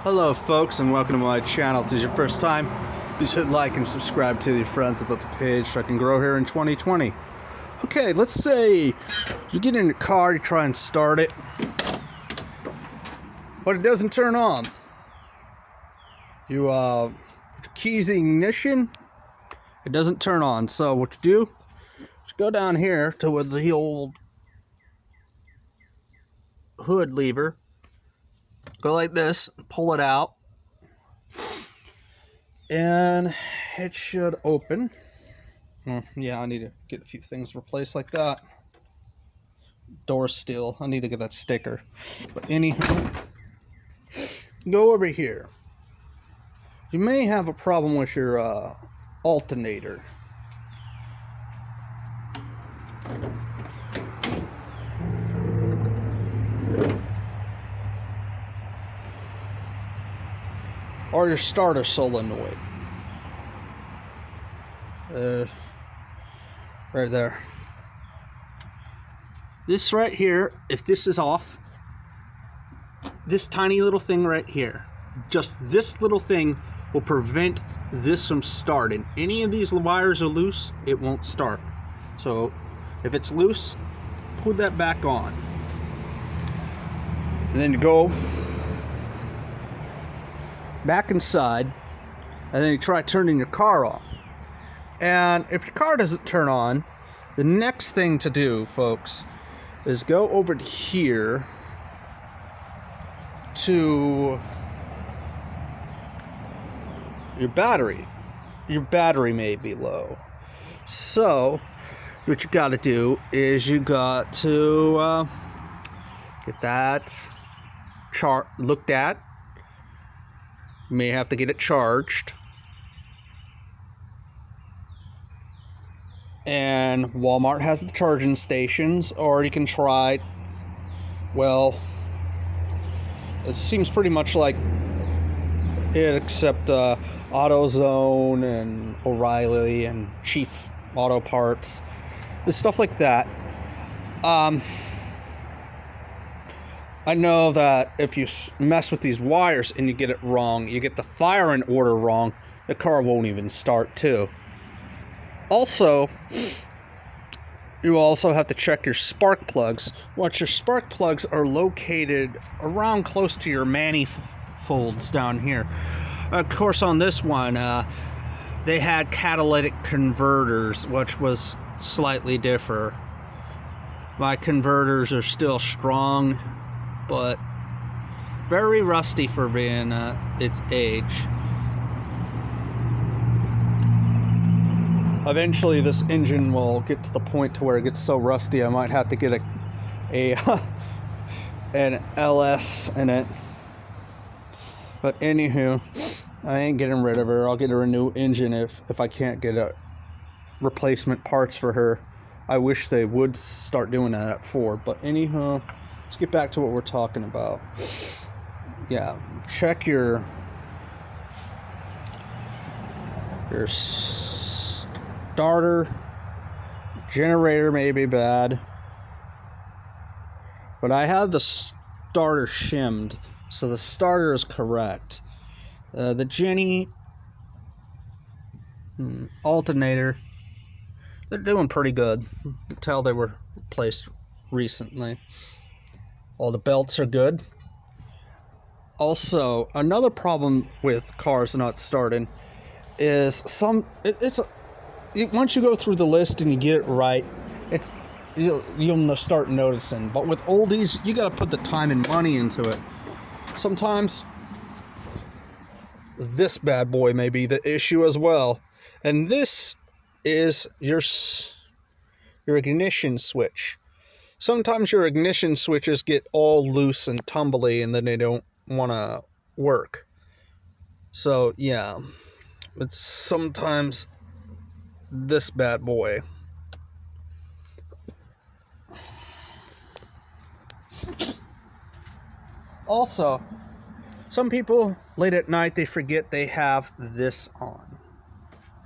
Hello folks, and welcome to my channel. If this is your first time, please hit like and subscribe to your friends about the page so I can grow here in 2020. Okay, let's say you get in your car, you try and start it, but it doesn't turn on. You put your keys in ignition, it doesn't turn on. So what you do is go down here to where the old hood lever, go like this, pull it out, and it should open. Yeah, I need to get a few things replaced like that. Door still, I need to get that sticker. But anyhow, go over here. You may have a problem with your alternator. Or your starter solenoid. Right there. This right here, if this is off, this tiny little thing right here, just this little thing will prevent this from starting. Any of these wires are loose, it won't start. So if it's loose, put that back on. And then you go back inside, and then you try turning your car on. And if your car doesn't turn on, the next thing to do, folks, is go over to here to your battery. Your battery may be low. So what you got to do is you got to get that looked at. You may have to get it charged. And Walmart has the charging stations, or you can try, well, it seems pretty much like it, except AutoZone and O'Reilly and Chief Auto Parts, and stuff like that. I know that if you mess with these wires and you get it wrong, you get the firing order wrong, the car won't even start too. Also, you also have to check your spark plugs. Once your spark plugs are located around close to your manifolds down here. Of course, on this one, they had catalytic converters, which was slightly different. My converters are still strong, but very rusty for being its age. Eventually this engine will get to the point to where it gets so rusty I might have to get an LS in it. But anywho, I ain't getting rid of her. I'll get her a new engine if I can't get a replacement parts for her. I wish they would start doing that at Ford. But anywho, let's get back to what we're talking about. Yeah, check your starter. Generator may be bad, but I have the starter shimmed, so the starter is correct. The Jenny alternator, they're doing pretty good. You can tell they were replaced recently. All the belts are good. Also, another problem with cars not starting is once you go through the list and you get it right, you'll start noticing. But with oldies, you got to put the time and money into it. Sometimes this bad boy may be the issue as well, and this is your ignition switch. Sometimes your ignition switches get all loose and tumbly, and then they don't want to work. So yeah, it's sometimes this bad boy. Also, some people late at night, they forget they have this on,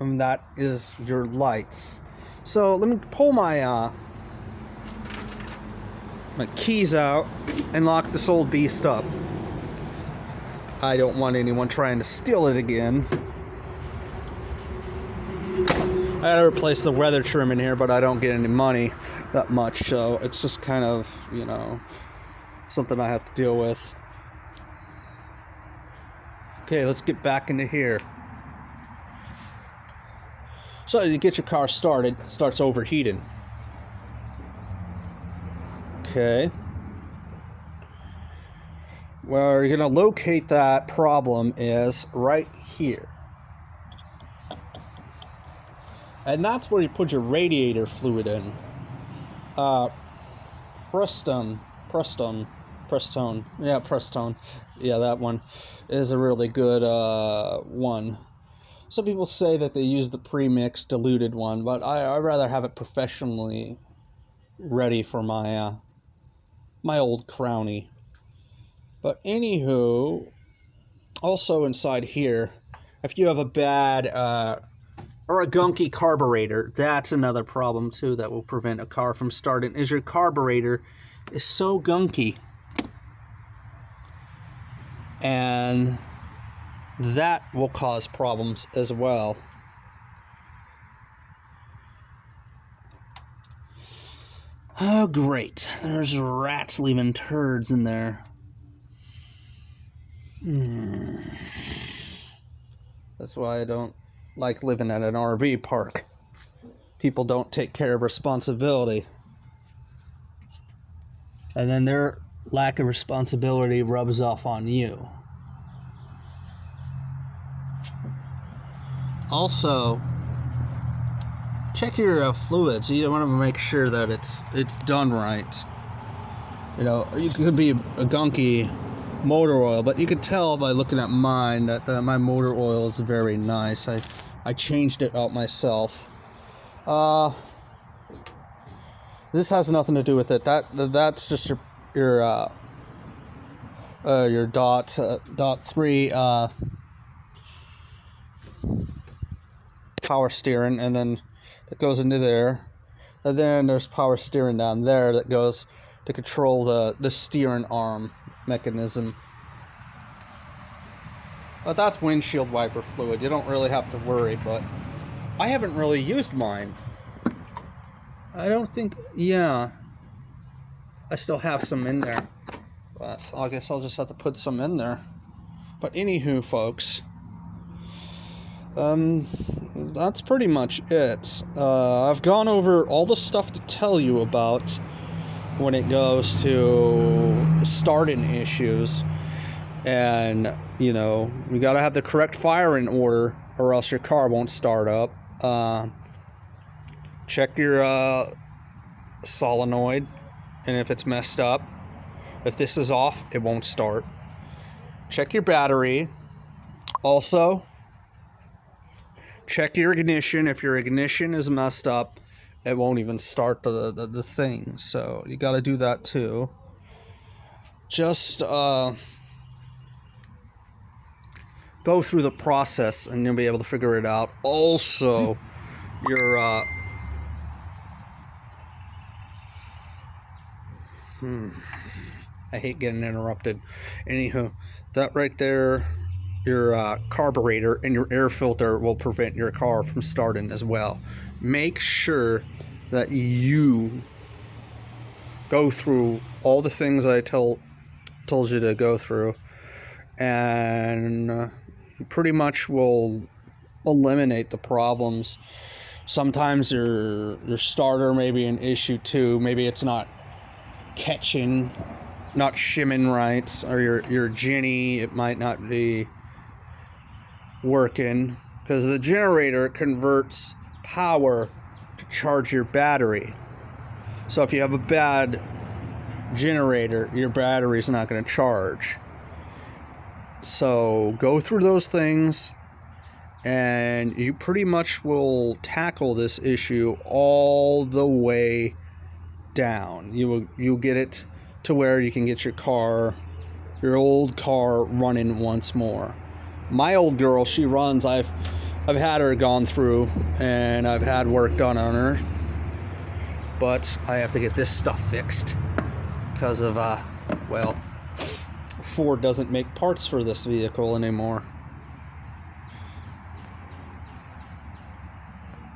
and that is your lights. So let me pull my keys out and lock this old beast up. I don't want anyone trying to steal it again. I had to replace the weather trim in here, but I don't get any money that much, so it's just kind of, you know, something I have to deal with. Okay, let's get back into here. So you get your car started, it starts overheating. Okay. Where you're going to locate that problem is right here. And that's where you put your radiator fluid in. Prestone. Yeah, Prestone. Yeah, that one is a really good one. Some people say that they use the pre-mixed diluted one, but I'd rather have it professionally ready for my my old Crowny. But anywho, also inside here, if you have a bad or a gunky carburetor, that's another problem too that will prevent a car from starting, is your carburetor is so gunky. And that will cause problems as well. Oh, great. There's rats leaving turds in there. That's why I don't like living at an RV park. People don't take care of responsibility. And then their lack of responsibility rubs off on you. Also, check your fluids. You want to make sure that it's done right. You know, it could be a gunky motor oil, but you could tell by looking at mine that my motor oil is very nice. I changed it out myself. This has nothing to do with it. That's just your dot 3 power steering, and then that goes into there, and then there's power steering down there that goes to control the steering arm mechanism. But that's windshield wiper fluid. You don't really have to worry, but I haven't really used mine. I don't think, yeah, I still have some in there, but I guess I'll just have to put some in there. But anywho, folks, that's pretty much it. I've gone over all the stuff to tell you about when it goes to starting issues. And, you know, you got to have the correct firing order or else your car won't start up. Check your solenoid, and if it's messed up, if this is off, it won't start. Check your battery. Also, check your ignition. If your ignition is messed up, it won't even start the thing. So you got to do that too. Just go through the process and you'll be able to figure it out. Also, your I hate getting interrupted. Anywho, that right there, your carburetor and your air filter will prevent your car from starting as well. Make sure that you go through all the things I told you to go through, and you pretty much will eliminate the problems. Sometimes your starter may be an issue too. Maybe it's not catching, not shimming right, or your Jenny, it might not be working, because the generator converts power to charge your battery. So if you have a bad generator, your battery's not going to charge. So go through those things and you pretty much will tackle this issue all the way down. You'll get it to where you can get your old car running once more. My old girl, she runs. I've had her gone through and I've had work done on her, but I have to get this stuff fixed because of well, Ford doesn't make parts for this vehicle anymore.